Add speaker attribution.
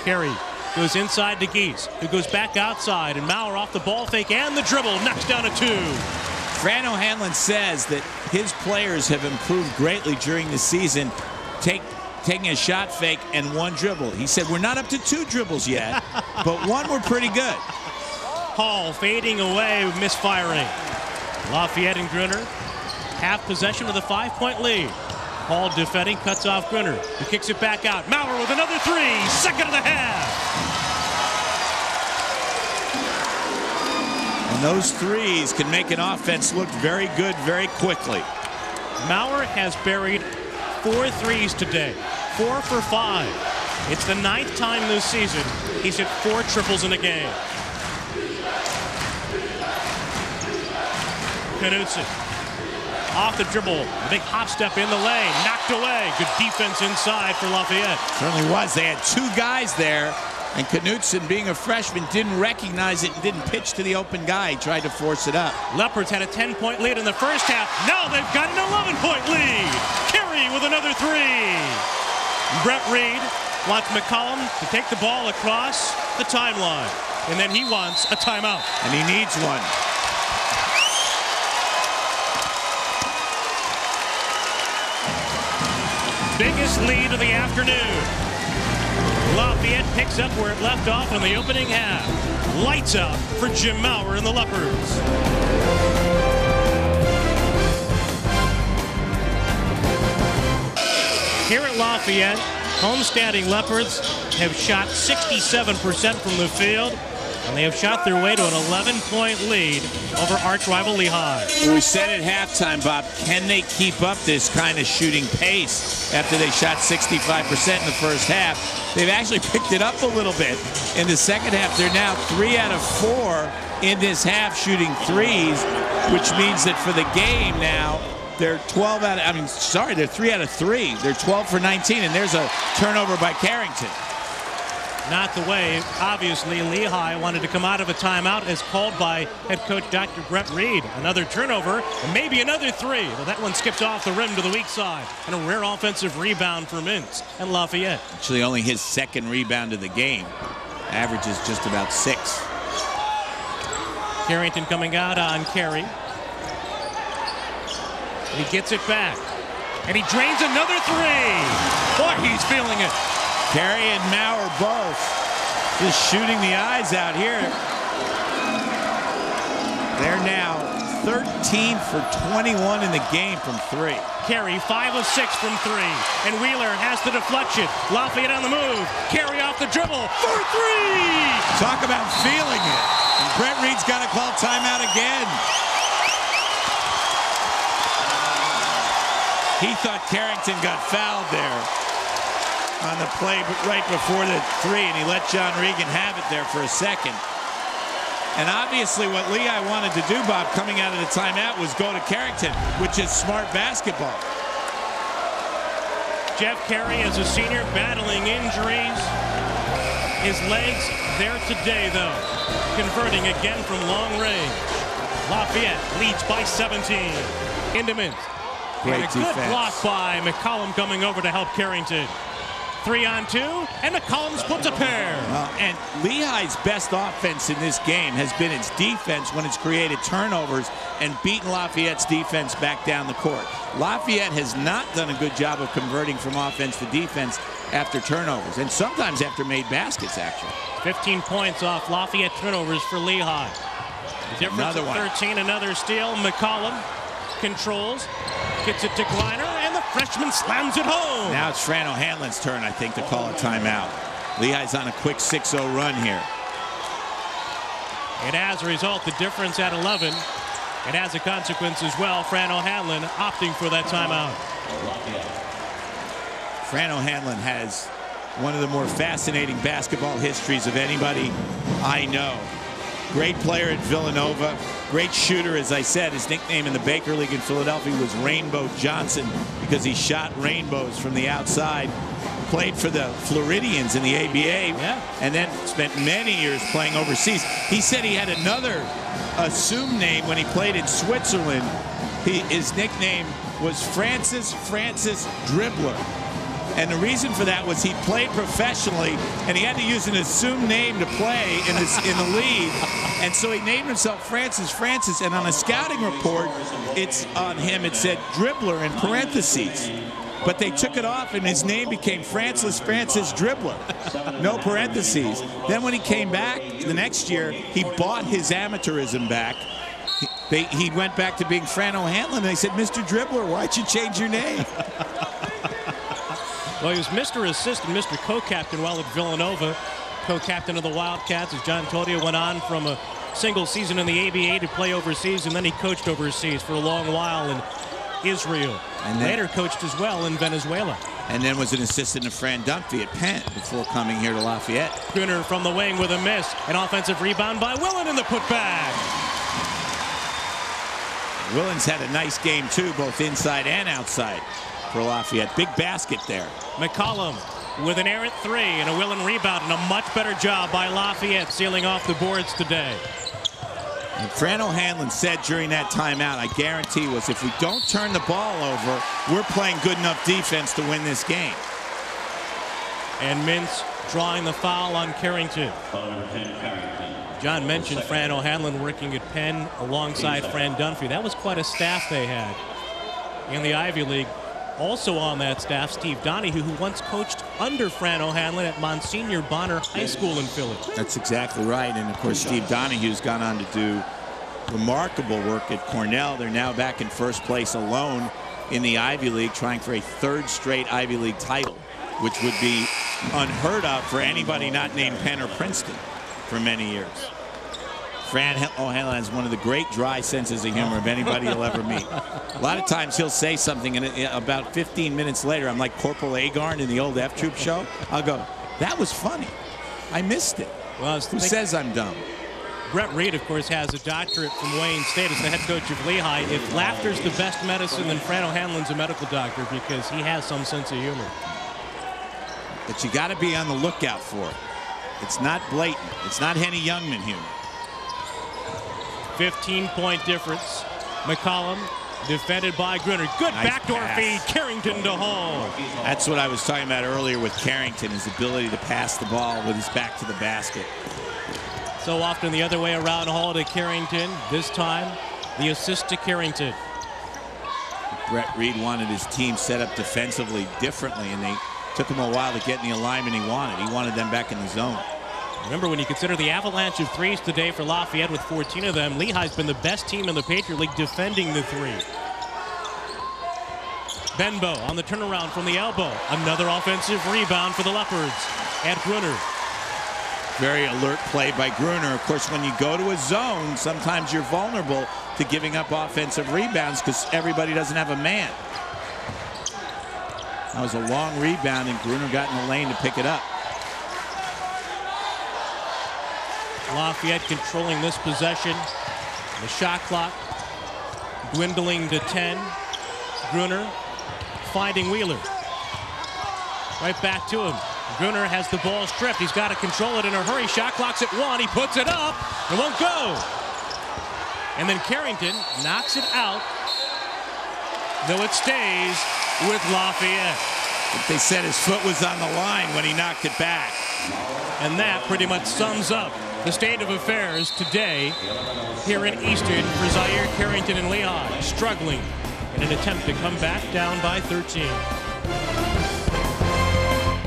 Speaker 1: Carey goes inside to Geese, who goes back outside, and Maurer off the ball fake and the dribble knocks down a 2.
Speaker 2: Fran O'Hanlon says that his players have improved greatly during the season, taking a shot fake and 1 dribble. He said, we're not up to 2 dribbles yet, but 1 we're pretty good.
Speaker 1: Hall fading away, misfiring. Lafayette and Gruner, half possession with a 5-point lead. Hall defending, cuts off Gruner, who kicks it back out. Maurer with another 3, second of the half.
Speaker 2: And those threes can make an offense look very good very quickly.
Speaker 1: Maurer has buried 4 threes today, 4 for 5. It's the 9th time this season he's hit 4 triples in a game. Knudsen off the dribble, a big hop step in the lane, knocked away. Good defense inside for Lafayette.
Speaker 2: Certainly was. They had 2 guys there, and Knudsen, being a freshman, didn't recognize it and didn't pitch to the open guy. He tried to force it up.
Speaker 1: Leopards had a 10-point lead in the first half. Now they've got an 11-point lead. Carey with another 3. Brett Reed wants McCollum to take the ball across the timeline, and then he wants a timeout.
Speaker 2: And he needs one.
Speaker 1: Biggest lead of the afternoon. Lafayette picks up where it left off in the opening half. Lights out for Jim Maurer and the Leopards. Here at Lafayette, homestanding Leopards have shot 67% from the field, and they have shot their way to an 11-point lead over arch rival Lehigh.
Speaker 2: We said at halftime, Bob, can they keep up this kind of shooting pace after they shot 65% in the first half? They've actually picked it up a little bit in the second half. They're now 3 out of 4 in this half shooting threes, which means that for the game now, they're 12 out of, they're 3 out of 3. They're 12 for 19, and there's a turnover by Carrington.
Speaker 1: Not the way, obviously, Lehigh wanted to come out of a timeout as called by head coach Dr. Brett Reed. Another turnover, and maybe another 3. Well, that one skips off the rim to the weak side. And a rare offensive rebound for Mintz and Lafayette.
Speaker 2: Actually, only his 2nd rebound of the game. Averages just about 6.
Speaker 1: Carrington coming out on Carey. He gets it back. And he drains another 3. Boy, he's feeling it.
Speaker 2: Carey and Maurer both just shooting the eyes out here. They're now 13 for 21 in the game from 3.
Speaker 1: Carey 5 of 6 from 3. And Wheeler has the deflection. Lafayette on the move. Carey off the dribble for 3.
Speaker 2: Talk about feeling it. And Brett Reed's got to call timeout again. He thought Carrington got fouled there on the play right before the 3, and he let John Regan have it there for a second. And obviously what Lehigh wanted to do, Bob, coming out of the timeout, was go to Carrington, which is smart basketball.
Speaker 1: Jeff Carey, as a senior, battling injuries. His legs there today, though, converting again from long range. Lafayette leads by 17. Into Mintz.
Speaker 2: Great
Speaker 1: and a
Speaker 2: defense.
Speaker 1: Good block by McCollum coming over to help Carrington. 3-on-2, and McCollum puts a pair.
Speaker 2: And Lehigh's best offense in this game has been its defense when it's created turnovers and beaten Lafayette's defense back down the court. Lafayette has not done a good job of converting from offense to defense after turnovers, and sometimes after made baskets, actually.
Speaker 1: 15 points off Lafayette turnovers for Lehigh. The difference of 13, another steal. McCollum controls, gets it to Kleiner, and the freshman slams it home.
Speaker 2: Now it's Fran O'Hanlon's turn, I think, to call a timeout. Lehigh's on a quick 6-0 run here.
Speaker 1: And as a result, the difference at 11. It has a consequence as well. Fran O'Hanlon opting for that timeout.
Speaker 2: Fran O'Hanlon has one of the more fascinating basketball histories of anybody I know. Great player at Villanova. Great shooter, as I said. His nickname in the Baker League in Philadelphia was Rainbow Johnson because he shot rainbows from the outside. Played for the Floridians in the ABA, and then spent many years playing overseas. He said he had another assumed name when he played in Switzerland. His nickname was Francis Dribbler. And the reason for that was he played professionally, and he had to use an assumed name to play in the league. And so he named himself Francis, and on a scouting report, it's on him, it said dribbler in parentheses. But they took it off, and his name became Francis Dribbler. No parentheses. Then when he came back the next year, he bought his amateurism back. He went back to being Fran O'Hanlon, and they said, Mr. Dribbler, why'd you change your name?
Speaker 1: Well, he was Mr. Assistant, Mr. Co-Captain while at Villanova. Co-captain of the Wildcats, as John told you, went on from a single season in the ABA to play overseas, and then he coached overseas for a long while in Israel. And later coached as well in Venezuela.
Speaker 2: And then was an assistant to Fran Dunphy at Penn before coming here to Lafayette.
Speaker 1: Gruner from the wing with a miss. An offensive rebound by Willen in the putback.
Speaker 2: Willen's had a nice game, too, both inside and outside for Lafayette. Big basket there.
Speaker 1: McCollum with an errant three and a Willen rebound, and a much better job by Lafayette sealing off the boards today.
Speaker 2: And Fran O'Hanlon said during that timeout, I guarantee, was if we don't turn the ball over, we're playing good enough defense to win this game.
Speaker 1: And Mintz drawing the foul on Carrington. John mentioned Fran O'Hanlon working at Penn alongside Fran Dunphy. That was quite a staff they had in the Ivy League. Also on that staff, Steve Donahue, who once coached under Fran O'Hanlon at Monsignor Bonner High School in Philly.
Speaker 2: That's exactly right. And, of course, Steve Donahue's gone on to do remarkable work at Cornell. They're now back in first place alone in the Ivy League, trying for a third straight Ivy League title, which would be unheard of for anybody not named Penn or Princeton for many years. Fran O'Hanlon has one of the great dry senses of humor of anybody you'll ever meet. A lot of times he'll say something, and about 15 minutes later, I'm like Corporal Agarn in the old F Troop show. I'll go, that was funny. I missed it. Well, who says I'm dumb?
Speaker 1: Brett Reed, of course, has a doctorate from Wayne State as the head coach of Lehigh. If laughter's the best medicine, then Fran O'Hanlon's a medical doctor because he has some sense of humor.
Speaker 2: But you got to be on the lookout for it. It's not blatant. It's not Henny Youngman humor.
Speaker 1: 15-point difference. McCollum defended by Gruner. Good nice backdoor feed. Carrington to Hall.
Speaker 2: That's what I was talking about earlier with Carrington, his ability to pass the ball with his back to the basket.
Speaker 1: So often the other way around, Hall to Carrington. This time, the assist to Carrington.
Speaker 2: Brett Reed wanted his team set up defensively differently, and they took him a while to get in the alignment he wanted. He wanted them back in the zone.
Speaker 1: Remember, when you consider the avalanche of threes today for Lafayette with 14 of them, Lehigh's been the best team in the Patriot League defending the three. Benbow on the turnaround from the elbow. Another offensive rebound for the Leopards at Gruner.
Speaker 2: Very alert play by Gruner. Of course, when you go to a zone, sometimes you're vulnerable to giving up offensive rebounds because everybody doesn't have a man. That was a long rebound, and Gruner got in the lane to pick it up.
Speaker 1: Lafayette controlling this possession. The shot clock dwindling to 10. Gruner finding Wheeler. Right back to him. Gruner has the ball stripped. He's got to control it in a hurry. Shot clock's at 1. He puts it up. It won't go. And then Carrington knocks it out, though it stays with Lafayette.
Speaker 2: But they said his foot was on the line when he knocked it back.
Speaker 1: And that pretty much sums up the state of affairs today here in Easton for Zaire Carrington and Lehigh, struggling in an attempt to come back down by 13.